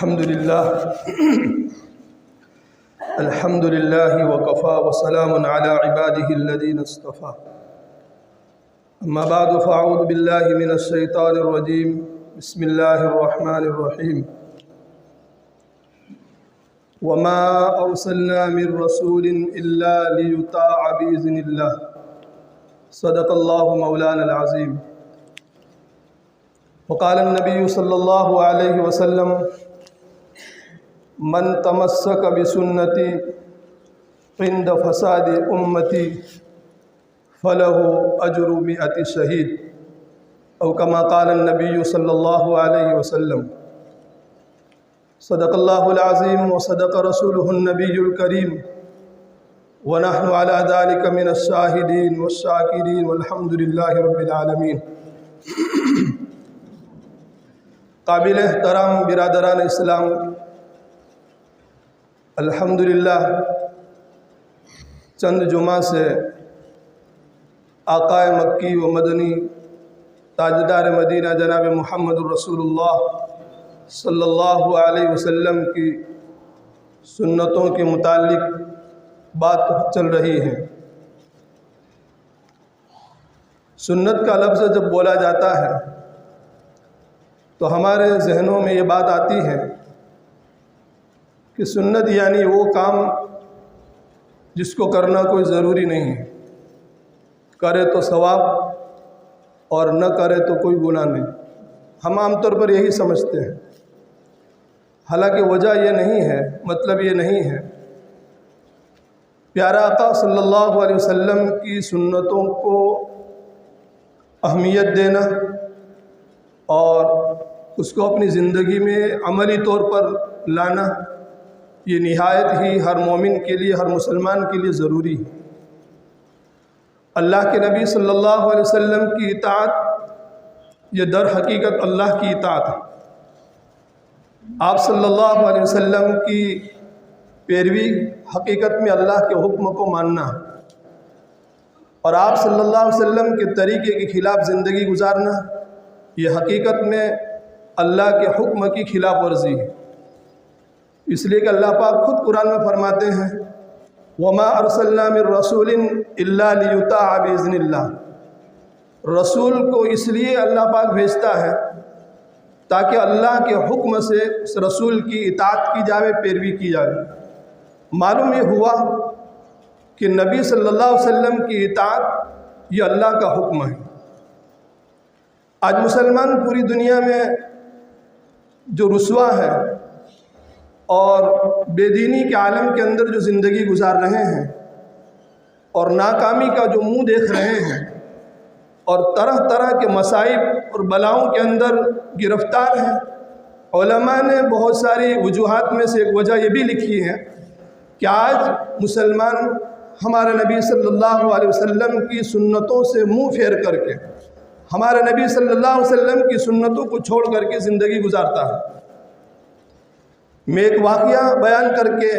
الحمد لله وكفى وسلام على عباده الذين اصطفى أما بعد فأعوذ بالله من الشيطان الرجيم بسم الله الرحمن الرحيم وما أرسلنا من رسول إلا ليطاع بإذن الله صدق الله مولانا العظيم وقال النبي صلى الله عليه وسلم من تمسك بسنتي عند فساد أمتي فله أجر 100 شهيد أو كما قال النبي صلى الله عليه وسلم صدق الله العظيم وصدق رسوله النبي الكريم ونحن على ذلك من الشاهدين والشاكرين والحمد لله رب العالمين۔ قابل احترام برادران اسلام، الحمدللہ چند جمعہ سے آقا مکی و مدنی تاجدار مدینہ جناب محمد الرسول اللہ صلی اللہ علیہ وسلم کی سنتوں کے متعلق بات چل رہی ہے۔ سنت کا لفظ جب بولا جاتا ہے تو ہمارے ذہنوں میں یہ بات آتی ہے کہ سنت یعنی وہ کام جس کو کرنا کوئی ضروری نہیں ہے، کرے تو ثواب اور نہ کرے تو کوئی گناہ نہیں۔ ہم عام طور پر یہی سمجھتے ہیں، حالانکہ وجہ یہ نہیں ہے، مطلب یہ نہیں ہے۔ پیارا آقا صلی اللہ علیہ وسلم کی سنتوں کو اہمیت دینا اور اس کو اپنی زندگی میں عملی طور پر لانا، یہ نہایت ہی ہر مومن کے لیے، ہر مسلمان کے لیے ضروری ہے۔ اللہ کے نبی صلی اللہ علیہ وسلم کی اطاعت یہ در حقیقت اللہ کی اطاعت ہے۔ آپ صلی اللہ علیہ وسلم کی پیروی حقیقت میں اللہ کے حکم کو ماننا، اور آپ صلی اللہ علیہ وسلم کے طریقے کے خلاف زندگی گزارنا یہ حقیقت میں اللہ کے حکم کی خلاف ورزی ہے۔ اس لیے کہ اللہ پاک خود قرآن میں فرماتے ہیں وَمَا أَرْسَلْنَا مِن رَّسُولٍ إِلَّا لِيُطَاعَ بِإِذْنِ اللَّهِ۔ رسول کو اس لیے اللہ پاک بھیجتا ہے تاکہ اللہ کے حکم سے اس رسول کی اطاعت کی جائے، پیروی کی جائے۔ معلوم یہ ہوا کہ نبی صلی اللہ علیہ وسلم کی اطاعت یہ اللہ کا حکم ہے۔ آج مسلمان پوری دنیا میں جو رسوا ہے اور بے دینی کے عالم کے اندر جو زندگی گزار رہے ہیں اور ناکامی کا جو منہ دیکھ رہے ہیں اور طرح طرح کے مصائب اور بلاؤں کے اندر گرفتار ہیں، علماء نے بہت ساری وجوہات میں سے ایک وجہ یہ بھی لکھی ہے کہ آج مسلمان ہمارے نبی صلی اللہ علیہ وسلم کی سنتوں سے منہ پھیر کر کے، ہمارے نبی صلی اللہ علیہ وسلم کی سنتوں کو چھوڑ کر کے زندگی گزارتا ہے۔ میں ایک واقعہ بیان کر کے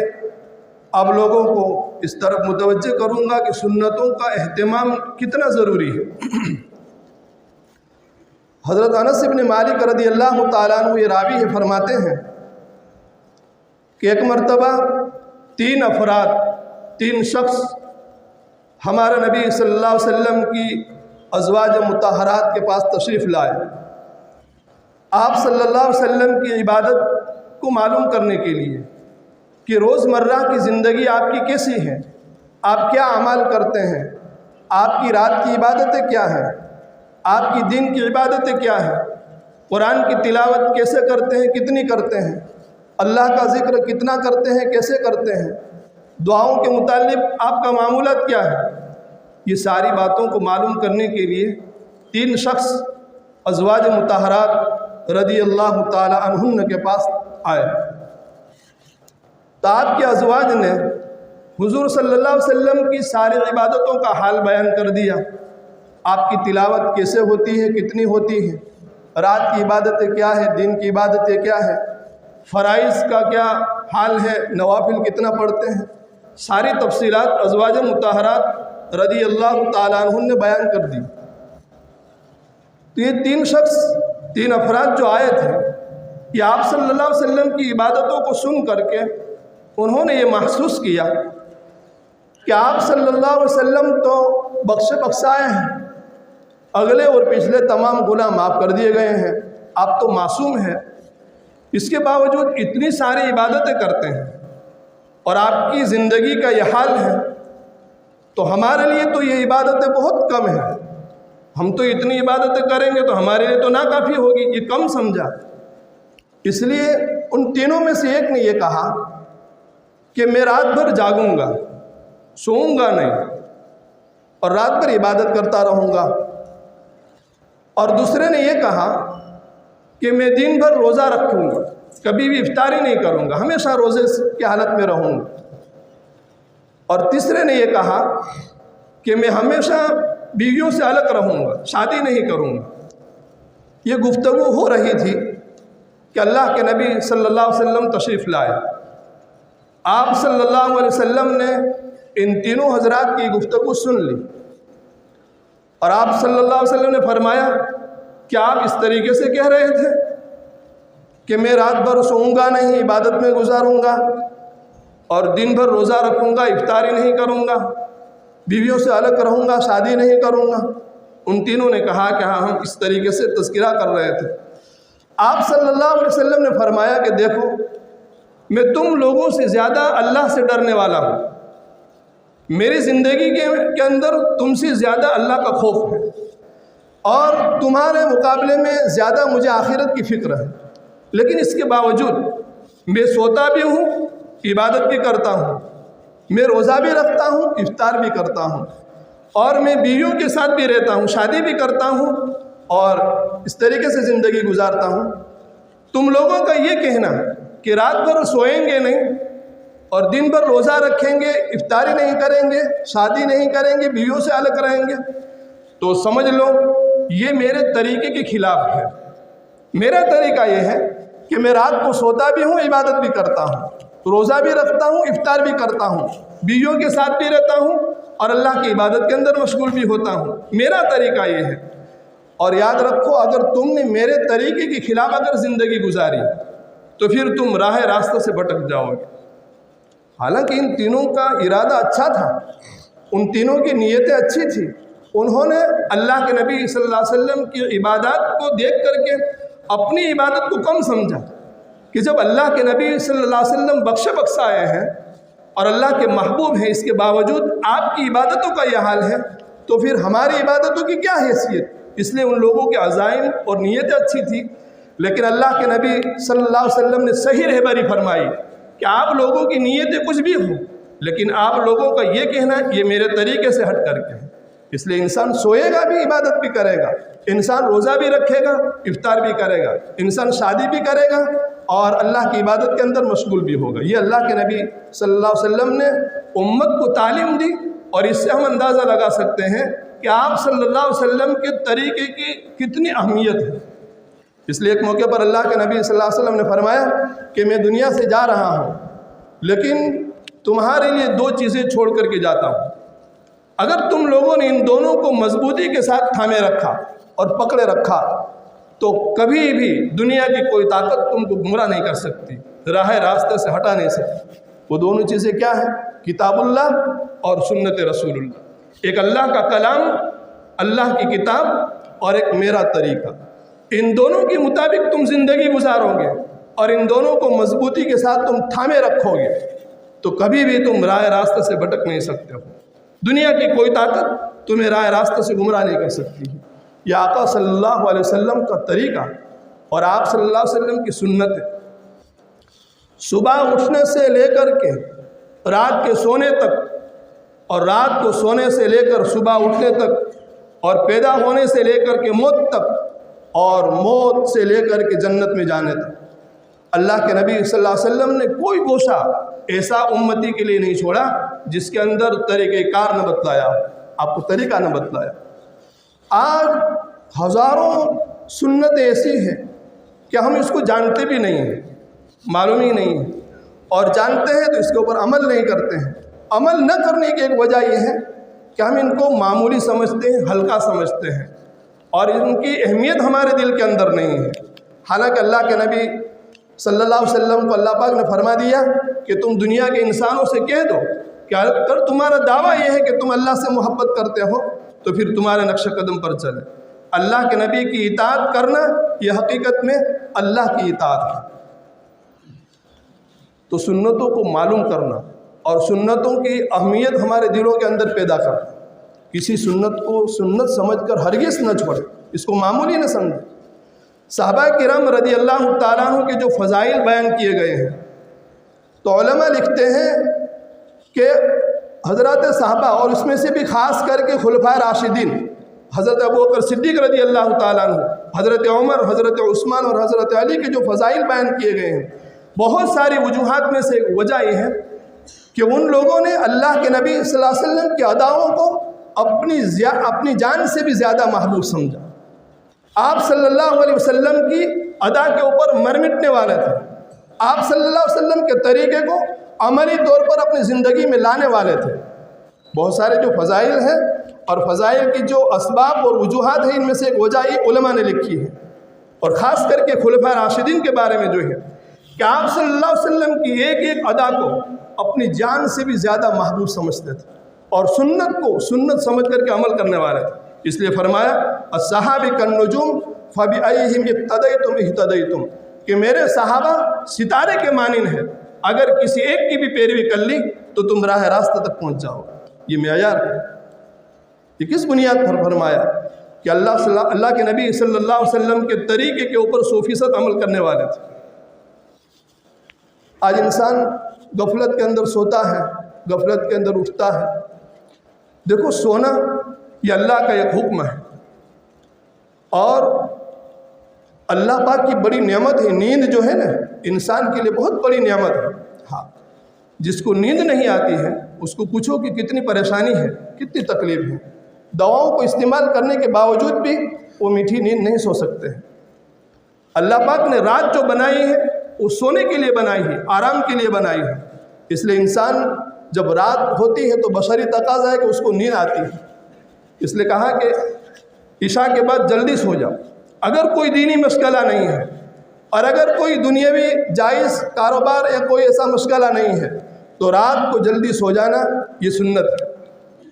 آپ لوگوں کو اس طرف متوجہ کروں گا کہ سنتوں کا اہتمام کتنا ضروری ہے۔ حضرت انس بن مالک رضی اللہ تعالیٰ عنہ یہ راوی ہے، فرماتے ہیں کہ ایک مرتبہ 3 افراد، 3 شخص ہمارے نبی صلی اللہ علیہ وسلم کی ازواج مطہرات کے پاس تشریف لائے۔ آپ صلی اللہ علیہ وسلم کی عبادت کو معلوم کرنے کے لیے کہ روزمرہ کی زندگی آپ کی کیسی ہے، آپ کیا اعمال کرتے ہیں، آپ کی رات کی عبادتیں کیا ہیں، آپ کی دن کی عبادتیں کیا ہیں، قرآن کی تلاوت کیسے کرتے ہیں، کتنی کرتے ہیں، اللہ کا ذکر کتنا کرتے ہیں، کیسے کرتے ہیں، دعاؤں کے متعلق آپ کا معمولات کیا ہے، یہ ساری باتوں کو معلوم کرنے کے لیے 3 شخص ازواج مطہرات رضی اللہ تعالی عنہن کے پاس آئے۔ تو آپ کے ازواج نے حضور صلی اللہ علیہ وسلم کی ساری عبادتوں کا حال بیان کر دیا۔ آپ کی تلاوت کیسے ہوتی ہے، کتنی ہوتی ہے، رات کی عبادتیں کیا ہے، دن کی عبادتیں کیا ہے، فرائض کا کیا حال ہے، نوافل کتنا پڑھتے ہیں، ساری تفصیلات ازواج مطہرات رضی اللہ تعالیٰ عنہ نے بیان کر دی۔ تو یہ 3 شخص 3 افراد جو آئے تھے، کہ آپ صلی اللہ علیہ وسلم کی عبادتوں کو سن کر کے انہوں نے یہ محسوس کیا کہ آپ صلی اللہ علیہ وسلم تو بخشے بخشائے ہیں، اگلے اور پچھلے تمام گناہ معاف کر دیے گئے ہیں، آپ تو معصوم ہیں، اس کے باوجود اتنی ساری عبادتیں کرتے ہیں اور آپ کی زندگی کا یہ حال ہے، تو ہمارے لیے تو یہ عبادتیں بہت کم ہیں، ہم تو اتنی عبادتیں کریں گے تو ہمارے لیے تو ناکافی ہوگی، یہ کم سمجھا۔ اس لیے ان تینوں میں سے ایک نے یہ کہا کہ میں رات بھر جاگوں گا، سوؤں گا نہیں، اور رات بھر عبادت کرتا رہوں گا۔ اور دوسرے نے یہ کہا کہ میں دن بھر روزہ رکھوں گا، کبھی بھی افطاری نہیں کروں گا، ہمیشہ روزے کی حالت میں رہوں گا۔ اور تیسرے نے یہ کہا کہ میں ہمیشہ بیویوں سے الگ رہوں گا، شادی نہیں کروں گا۔ یہ گفتگو ہو رہی تھی کہ اللہ کے نبی صلی اللہ علیہ وسلم تشریف لائے۔ آپ صلی اللہ علیہ وسلم نے ان تینوں حضرات کی گفتگو سن لی، اور آپ صلی اللہ علیہ وسلم نے فرمایا کہ آپ اس طریقے سے کہہ رہے تھے کہ میں رات بھر سوؤں گا نہیں، عبادت میں گزاروں گا، اور دن بھر روزہ رکھوں گا، افطاری نہیں کروں گا، بیویوں سے الگ رہوں گا، شادی نہیں کروں گا۔ ان تینوں نے کہا کہ ہاں ہم اس طریقے سے تذکرہ کر رہے تھے۔ آپ صلی اللہ علیہ وسلم نے فرمایا کہ دیکھو، میں تم لوگوں سے زیادہ اللہ سے ڈرنے والا ہوں، میری زندگی کے اندر تم سے زیادہ اللہ کا خوف ہے، اور تمہارے مقابلے میں زیادہ مجھے آخرت کی فکر ہے، لیکن اس کے باوجود میں سوتا بھی ہوں، عبادت بھی کرتا ہوں، میں روزہ بھی رکھتا ہوں، افطار بھی کرتا ہوں، اور میں بیویوں کے ساتھ بھی رہتا ہوں، شادی بھی کرتا ہوں، اور اس طریقے سے زندگی گزارتا ہوں۔ تم لوگوں کا یہ کہنا کہ رات بھر سوئیں گے نہیں اور دن بھر روزہ رکھیں گے، افطاری نہیں کریں گے، شادی نہیں کریں گے، بیویوں سے الگ رہیں گے، تو سمجھ لو یہ میرے طریقے کے خلاف ہے۔ میرا طریقہ یہ ہے کہ میں رات کو سوتا بھی ہوں، عبادت بھی کرتا ہوں، روزہ بھی رکھتا ہوں، افطار بھی کرتا ہوں، بیویوں کے ساتھ بھی رہتا ہوں، اور اللہ کی عبادت کے اندر مشغول بھی ہوتا ہوں۔ میرا طریقہ یہ ہے، اور یاد رکھو اگر تم نے میرے طریقے کے خلاف اگر زندگی گزاری تو پھر تم راہ راستہ سے بھٹک جاؤ گے۔ حالانکہ ان تینوں کا ارادہ اچھا تھا، ان تینوں کی نیتیں اچھی تھی، انہوں نے اللہ کے نبی صلی اللہ علیہ وسلم کی عبادات کو دیکھ کر کے اپنی عبادت کو کم سمجھا کہ جب اللہ کے نبی صلی اللہ علیہ وسلم بخشے بخشائے ہیں اور اللہ کے محبوب ہیں، اس کے باوجود آپ کی عبادتوں کا یہ حال ہے، تو پھر ہماری عبادتوں کی کیا حیثیت؟ اس لیے ان لوگوں کے عزائم اور نیتیں اچھی تھی، لیکن اللہ کے نبی صلی اللہ علیہ وسلم نے صحیح رہبری فرمائی کہ آپ لوگوں کی نیتیں کچھ بھی ہوں، لیکن آپ لوگوں کا یہ کہنا یہ میرے طریقے سے ہٹ کر کے ہے۔ اس لیے انسان سوئے گا بھی، عبادت بھی کرے گا، انسان روزہ بھی رکھے گا، افطار بھی کرے گا، انسان شادی بھی کرے گا، اور اللہ کی عبادت کے اندر مشغول بھی ہوگا۔ یہ اللہ کے نبی صلی اللہ علیہ وسلم نے امت کو تعلیم دی، اور اس سے ہم اندازہ لگا سکتے ہیں کہ آپ صلی اللہ علیہ وسلم کے طریقے کی کتنی اہمیت ہے۔ اس لیے ایک موقع پر اللہ کے نبی صلی اللہ علیہ وسلم نے فرمایا کہ میں دنیا سے جا رہا ہوں، لیکن تمہارے لیے دو چیزیں چھوڑ کر کے جاتا ہوں، اگر تم لوگوں نے ان دونوں کو مضبوطی کے ساتھ تھامے رکھا اور پکڑے رکھا تو کبھی بھی دنیا کی کوئی طاقت تم کو گمراہ نہیں کر سکتی، راہ راستے سے ہٹا نہیں سکتی۔ وہ دونوں چیزیں کیا ہیں؟ کتاب اللہ اور سنت رسول اللہ۔ ایک اللہ کا کلام، اللہ کی کتاب، اور ایک میرا طریقہ۔ ان دونوں کے مطابق تم زندگی گزارو گے اور ان دونوں کو مضبوطی کے ساتھ تم تھامے رکھو گے تو کبھی بھی تم راہ راستے سے بھٹک نہیں سکتے ہو۔ دنیا کی کوئی طاقت تمہیں راہ راستے سے گمراہ نہیں کر سکتی۔ یہ آقا صلی اللہ علیہ وسلم کا طریقہ اور آپ صلی اللہ علیہ وسلم کی سنت ہے۔ صبح اٹھنے سے لے کر کے رات کے سونے تک، اور رات کو سونے سے لے کر صبح اٹھنے تک، اور پیدا ہونے سے لے کر کے موت تک، اور موت سے لے کر کے جنت میں جانے تک، اللہ کے نبی صلی اللہ علیہ وسلم نے کوئی گوشہ ایسا امتی کے لیے نہیں چھوڑا جس کے اندر طریقہ کار نہ بتلایا، آپ کو طریقہ نہ بتلایا۔ آج ہزاروں سنتیں ایسی ہیں کہ ہم اس کو جانتے بھی نہیں ہیں، معلوم ہی نہیں ہے، اور جانتے ہیں تو اس کے اوپر عمل نہیں کرتے ہیں۔ عمل نہ کرنے کی ایک وجہ یہ ہے کہ ہم ان کو معمولی سمجھتے ہیں، ہلکا سمجھتے ہیں، اور ان کی اہمیت ہمارے دل کے اندر نہیں ہے۔ حالانکہ اللہ کے نبی صلی اللہ علیہ وسلم کو اللہ پاک نے فرما دیا کہ تم دنیا کے انسانوں سے کہہ دو کہ اگر تمہارا دعویٰ یہ ہے کہ تم اللہ سے محبت کرتے ہو تو پھر تمہارے نقش قدم پر چلے۔ اللہ کے نبی کی اطاعت کرنا یہ حقیقت میں اللہ کی اطاعت ہے۔ تو سنتوں کو معلوم کرنا اور سنتوں کی اہمیت ہمارے دلوں کے اندر پیدا کرنا، کسی سنت کو سنت سمجھ کر ہرگز نہ چھوڑے، اس کو معمولی نہ سمجھے۔ صحابہ کرام رضی اللہ تعالیٰ عنہ کے جو فضائل بیان کیے گئے ہیں تو علماء لکھتے ہیں کہ حضرات صحابہ اور اس میں سے بھی خاص کر کے خلفائے راشدین حضرت ابوبکر صدیق رضی اللہ تعالیٰ عنہ، حضرت عمر، حضرت عثمان اور حضرت علی کے جو فضائل بیان کیے گئے ہیں، بہت ساری وجوہات میں سے ایک وجہ یہ ہے کہ ان لوگوں نے اللہ کے نبی صلی اللہ علیہ وسلم کی اداؤں کو اپنی جان سے بھی زیادہ محبوب سمجھا۔ آپ صلی اللہ علیہ وسلم کی ادا کے اوپر مر مٹنے والے تھے، آپ صلی اللہ علیہ وسلم کے طریقے کو عملی طور پر اپنی زندگی میں لانے والے تھے۔ بہت سارے جو فضائل ہیں اور فضائل کی جو اسباب اور وجوہات ہیں، ان میں سے ایک وجہ یہ علماء نے لکھی ہے، اور خاص کر کے خلفائے راشدین کے بارے میں جو ہے کہ آپ صلی اللہ علیہ وسلم کی ایک ایک ادا کو اپنی جان سے بھی زیادہ محبوب سمجھتے تھے اور سنت کو سنت سمجھ کر کے عمل کرنے والے تھے۔ اس لیے فرمایا الصحابہ کالنجوم فبأیہم اقتدیتم اہتدیتم، کہ میرے صحابہ ستارے کے مانند ہیں، اگر کسی ایک کی بھی پیروی کر لی تو تم راہ راستہ تک پہنچ جاؤ۔ یہ معیار ہے۔ یہ کس بنیاد پر فرمایا کہ اللہ کے نبی صلی اللہ علیہ وسلم کے طریقے کے اوپر 100% عمل کرنے والے تھے۔ آج انسان غفلت کے اندر سوتا ہے، غفلت کے اندر اٹھتا ہے۔ دیکھو سونا یہ اللہ کا ایک حکم ہے اور اللہ پاک کی بڑی نعمت ہے۔ نیند جو ہے نا انسان کے لیے بہت بڑی نعمت ہے۔ ہاں، جس کو نیند نہیں آتی ہے اس کو پوچھو کہ کتنی پریشانی ہے، کتنی تکلیف ہے۔ دواؤں کو استعمال کرنے کے باوجود بھی وہ میٹھی نیند نہیں سو سکتے ہیں۔ اللہ پاک نے رات جو بنائی ہے وہ سونے کے لیے بنائی ہے، آرام کے لیے بنائی ہے۔ اس لیے انسان جب رات ہوتی ہے تو بشری تقاضا ہے کہ اس کو نیند آتی ہے، اس لیے کہا کہ عشاء کے بعد جلدی سو جاؤ۔ اگر کوئی دینی مشغلہ نہیں ہے اور اگر کوئی دنیاوی جائز کاروبار یا کوئی ایسا مشغلہ نہیں ہے تو رات کو جلدی سو جانا یہ سنت ہے،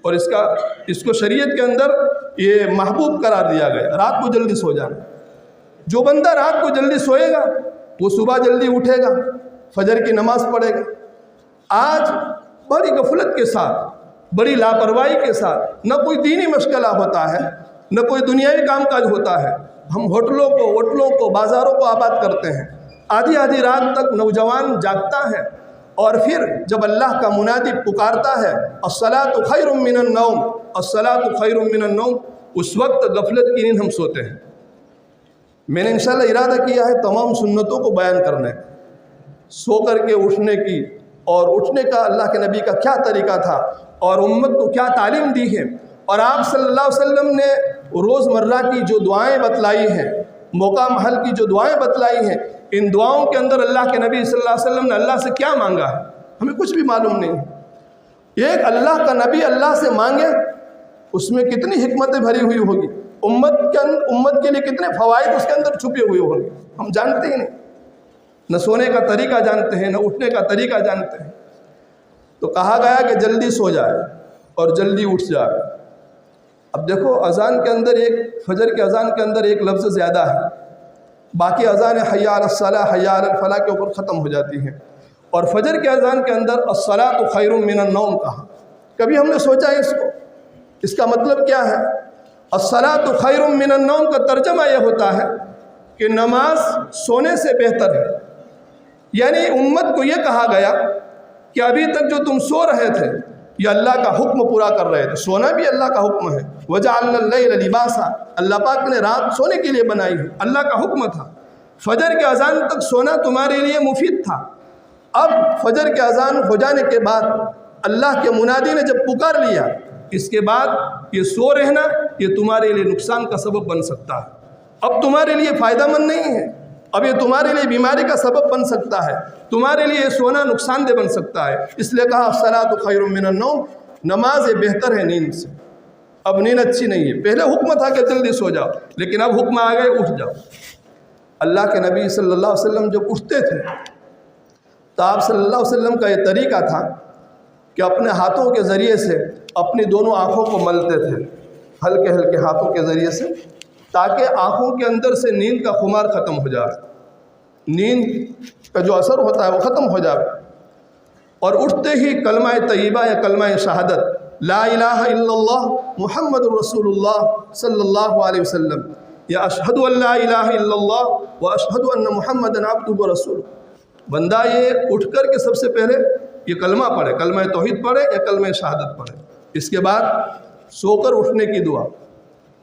اور اس کو شریعت کے اندر یہ محبوب قرار دیا گیا، رات کو جلدی سو جانا۔ جو بندہ رات کو جلدی سوئے گا وہ صبح جلدی اٹھے گا، فجر کی نماز پڑھے گا۔ آج بڑی غفلت کے ساتھ، بڑی لاپرواہی کے ساتھ نہ کوئی دینی مشغلہ ہوتا ہے نہ کوئی دنیاوی کام کاج ہوتا ہے، ہم ہوٹلوں کو بازاروں کو آباد کرتے ہیں۔ آدھی آدھی رات تک نوجوان جاگتا ہے اور پھر جب اللہ کا منادی پکارتا ہے الصلاۃ خیر من النوم، الصلاۃ خیر من النوم، اس وقت غفلت کی نیند ہم سوتے ہیں۔ میں نے انشاءاللہ ارادہ کیا ہے تمام سنتوں کو بیان کرنے، سو کر کے اٹھنے کی، اور اٹھنے کا اللہ کے نبی کا کیا طریقہ تھا اور امت کو کیا تعلیم دی ہے، اور آپ صلی اللہ علیہ وسلم نے روزمرہ کی جو دعائیں بتلائی ہیں، موقع محل کی جو دعائیں بتلائی ہیں، ان دعاؤں کے اندر اللہ کے نبی صلی اللہ علیہ وسلم نے اللہ سے کیا مانگا ہے ہمیں کچھ بھی معلوم نہیں۔ ایک اللہ کا نبی اللہ سے مانگے اس میں کتنی حکمتیں بھری ہوئی ہوگی، امت کے لیے کتنے فوائد اس کے اندر چھپے ہوئے ہوں گے، ہم جانتے ہی نہیں۔ نہ سونے کا طریقہ جانتے ہیں نہ اٹھنے کا طریقہ جانتے ہیں۔ تو کہا گیا کہ جلدی سو جائے اور جلدی اٹھ جائے۔ اب دیکھو اذان کے اندر فجر کے اذان کے اندر ایک لفظ زیادہ ہے، باقی اذان حی علی الصلاۃ حی علی الفلاح کے اوپر ختم ہو جاتی ہے، اور فجر کے اذان کے اندر الصلاۃ خیر من النوم کہا۔ کبھی ہم نے سوچا اس کا مطلب کیا ہے؟ الصلاۃ خیر من النوم کا ترجمہ یہ ہوتا ہے کہ نماز سونے سے بہتر ہے، یعنی امت کو یہ کہا گیا کہ ابھی تک جو تم سو رہے تھے یہ اللہ کا حکم پورا کر رہے تھے، سونا بھی اللہ کا حکم ہے۔ وَجَعَلْنَا اللَّيْلَ لِبَاسًا، اللہ پاک نے رات سونے کے لیے بنائی ہے، اللہ کا حکم تھا۔ فجر کے اذان تک سونا تمہارے لیے مفید تھا۔ اب فجر کے اذان ہو جانے کے بعد اللہ کے منادی نے جب پکار لیا، اس کے بعد یہ سو رہنا یہ تمہارے لیے نقصان کا سبب بن سکتا ہے، اب تمہارے لیے فائدہ مند نہیں ہے، اب یہ تمہارے لیے بیماری کا سبب بن سکتا ہے، تمہارے لیے سونا نقصان دہ بن سکتا ہے۔ اس لیے کہا الصلاۃ خیر من النوم، نماز بہتر ہے نیند سے۔ اب نیند اچھی نہیں ہے، پہلے حکم تھا کہ جلدی سو جاؤ، لیکن اب حکم آ گئے اٹھ جاؤ۔ اللہ کے نبی صلی اللہ علیہ وسلم جب اٹھتے تھے تو آپ صلی اللہ علیہ وسلم کا یہ طریقہ تھا کہ اپنے ہاتھوں کے ذریعے سے اپنی دونوں آنکھوں کو ملتے تھے، ہلکے ہلکے ہاتھوں کے ذریعے سے، تاکہ آنکھوں کے اندر سے نیند کا خمار ختم ہو جائے، نیند کا جو اثر ہوتا ہے وہ ختم ہو جائے، اور اٹھتے ہی کلمہ طیبہ یا کلمہ شہادت لا الہ الا اللہ محمد رسول اللہ صلی اللہ علیہ وسلم یا اشہد ان لا الہ الا اللہ و اشہد ان محمد عبدہ و رسولہ، بندہ یہ اٹھ کر کے سب سے پہلے یہ کلمہ پڑھے، کلمہ توحید پڑھے یا کلمہ شہادت پڑھے، اس کے بعد سو کر اٹھنے کی دعا۔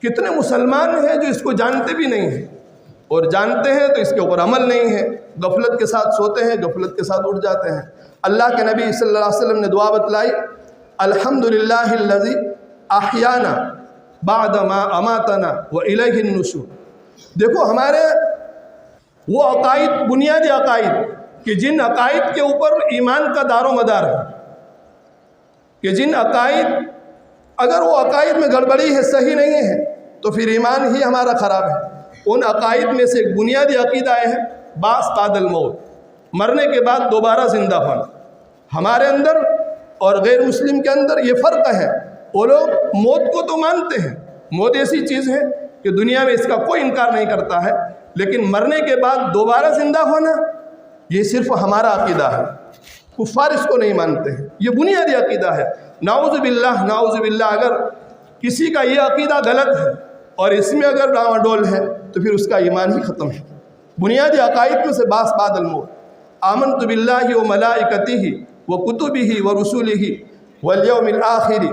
کتنے مسلمان ہیں جو اس کو جانتے بھی نہیں ہیں، اور جانتے ہیں تو اس کے اوپر عمل نہیں ہے، غفلت کے ساتھ سوتے ہیں، غفلت کے ساتھ اٹھ جاتے ہیں۔ اللہ کے نبی صلی اللہ علیہ وسلم نے دعا بتلائی، الحمدللہ الذی احیانا بعد ما اماتنا والیہ النشور۔ دیکھو ہمارے وہ عقائد، بنیادی عقائد کہ جن عقائد کے اوپر ایمان کا دار و مدار ہے، کہ جن عقائد اگر وہ عقائد میں گڑبڑی ہے، صحیح نہیں ہے، تو پھر ایمان ہی ہمارا خراب ہے۔ ان عقائد میں سے ایک بنیادی عقیدہ ہے بعث بعد الموت، مرنے کے بعد دوبارہ زندہ ہونا۔ ہمارے اندر اور غیر مسلم کے اندر یہ فرق ہے، وہ لوگ موت کو تو مانتے ہیں، موت ایسی چیز ہے کہ دنیا میں اس کا کوئی انکار نہیں کرتا ہے، لیکن مرنے کے بعد دوبارہ زندہ ہونا یہ صرف ہمارا عقیدہ ہے، کفار اس کو نہیں مانتے ہیں، یہ بنیادی عقیدہ ہے۔ نعوذ باللہ اگر کسی کا یہ عقیدہ غلط ہے اور اس میں اگر ڈاواڈول ہے تو پھر اس کا ایمان ہی ختم ہے۔ بنیادی عقائد میں سے بعث بعد الموت، آمنت باللہ و ملائکتہ و کتبہ و رسولہ والیوم الآخر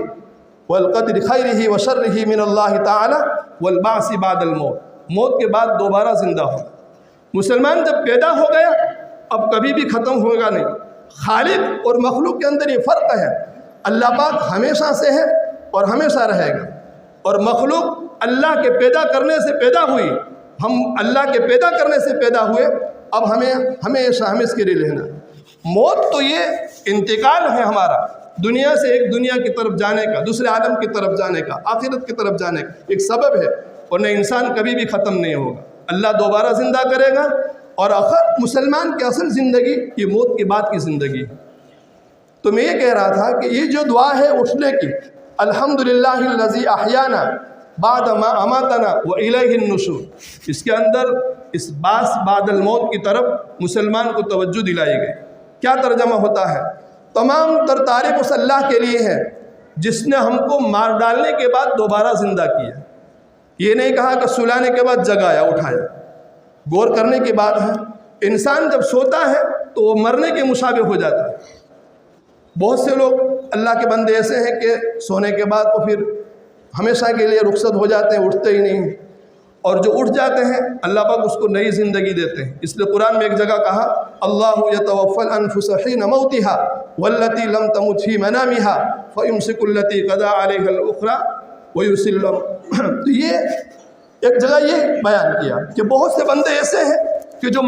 والقدر خیرہ و شرہ من اللہ تعالی والبعث بعد الموت، موت کے بعد دوبارہ زندہ ہو۔ مسلمان جب پیدا ہو گیا اب کبھی بھی ختم ہوگا نہیں۔ خالق اور مخلوق کے اندر یہ فرق ہے، اللہ پاک ہمیشہ سے ہے اور ہمیشہ رہے گا، اور مخلوق اللہ کے پیدا کرنے سے پیدا ہوئی، ہم اللہ کے پیدا کرنے سے پیدا ہوئے، اب ہمیں ہمیشہ اس کے لیے رہنا ہے۔ موت تو یہ انتقال ہے ہمارا، دنیا سے ایک دنیا کی طرف جانے کا، دوسرے عالم کی طرف جانے کا، آخرت کی طرف جانے کا ایک سبب ہے، ورنہ انسان کبھی بھی ختم نہیں ہوگا، اللہ دوبارہ زندہ کرے گا۔ اور آخر مسلمان کی اصل زندگی یہ موت کے بعد کی زندگی ہے۔ تو میں یہ کہہ رہا تھا کہ یہ جو دعا ہے اٹھنے کی، الحمدللہ الذی احیانا بعد ما اماتنا والیہ النشور، اس کے اندر اس بعث بعد الموت کی طرف مسلمان کو توجہ دلائی گئی۔ کیا ترجمہ ہوتا ہے؟ تمام تر تعریف اس اللہ کے لیے ہے جس نے ہم کو مار ڈالنے کے بعد دوبارہ زندہ کیا۔ یہ نہیں کہا کہ سلانے کے بعد جگایا اٹھایا، غور کرنے کی بات ہے۔ انسان جب سوتا ہے تو وہ مرنے کے مشابہ ہو جاتا ہے۔ بہت سے لوگ اللہ کے بندے ایسے ہیں کہ سونے کے بعد تو پھر ہمیشہ کے لیے رخصت ہو جاتے ہیں، اٹھتے ہی نہیں، اور جو اٹھ جاتے ہیں اللہ پاک اس کو نئی زندگی دیتے ہیں۔ اس لیے قرآن میں ایک جگہ کہا، اللہ یتوفی الانفس حین موتها والتی لم تمت فی منامها فیمسک التی قضی علیہا الاخری ویرسل۔ تو یہ ایک جگہ یہ بیان کیا کہ بہت سے بندے ایسے ہیں کہ جو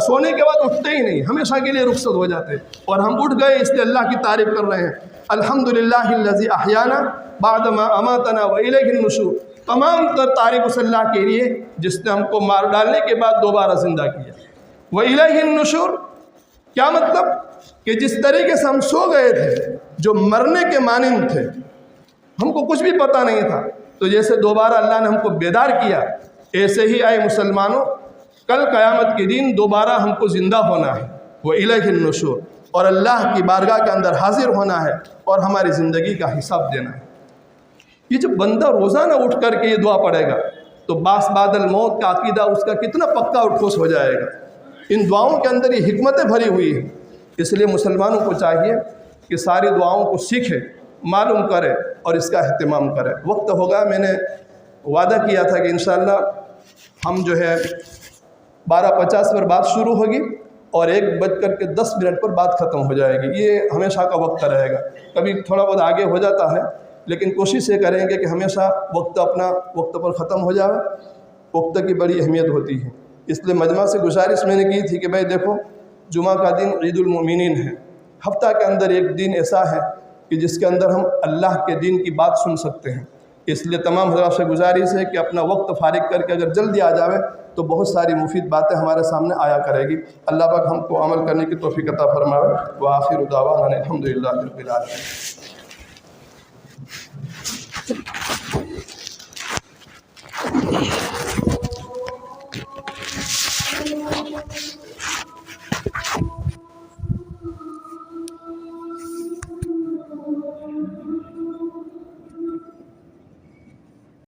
سونے کے بعد اٹھتے ہی نہیں، ہمیشہ کے لیے رخصت ہو جاتے ہیں، اور ہم اٹھ گئے اس لیے اللہ کی تعریف کر رہے ہیں۔ الحمدللہ الذی احیانا بعد ما اماتنا والیہ النشور، تمام تر تعریف اس اللہ کے لیے جس نے ہم کو مار ڈالنے کے بعد دوبارہ زندہ کیا۔ والیہ النشور کیا مطلب؟ کہ جس طریقے سے ہم سو گئے تھے جو مرنے کے مانند تھے، ہم کو کچھ بھی پتہ نہیں تھا، تو جیسے دوبارہ اللہ نے ہم کو بیدار کیا، ایسے ہی اے مسلمانوں کل قیامت کے دن دوبارہ ہم کو زندہ ہونا ہے، وَإِلَيْهِ النُّشُورُ، اور اللہ کی بارگاہ کے اندر حاضر ہونا ہے اور ہماری زندگی کا حساب دینا ہے۔ یہ جب بندہ روزانہ اٹھ کر کے یہ دعا پڑھے گا تو بعث بعد الموت کا عقیدہ اس کا کتنا پکا اور ٹھوس ہو جائے گا۔ ان دعاؤں کے اندر یہ حکمتیں بھری ہوئی ہیں، اس لیے مسلمانوں کو چاہیے کہ ساری دعاؤں کو سیکھے، معلوم کرے اور اس کا اہتمام کرے۔ وقت ہوگا، میں نے وعدہ کیا تھا کہ انشاءاللہ ہم جو ہے 12:50 پر بات شروع ہوگی اور 1:10 پر بات ختم ہو جائے گی۔ یہ ہمیشہ کا وقت رہے گا، کبھی تھوڑا بہت آگے ہو جاتا ہے، لیکن کوشش یہ کریں گے کہ ہمیشہ وقت اپنا وقت پر ختم ہو جائے۔ وقت کی بڑی اہمیت ہوتی ہے، اس لیے مجمع سے گزارش میں نے کی تھی کہ بھائی دیکھو جمعہ کا دن عید المومنین ہے، ہفتہ کے اندر ایک دن ایسا ہے کہ جس کے اندر ہم اللہ کے دین کی بات سن سکتے ہیں، اس لیے تمام حضرات سے گزارش ہے کہ اپنا وقت فارغ کر کے اگر جلدی آ جاوے تو بہت ساری مفید باتیں ہمارے سامنے آیا کرے گی۔ اللہ پاک ہم کو عمل کرنے کی توفیق عطا فرمائے۔ وآخر دعوانا الحمدللہ رب العالمین۔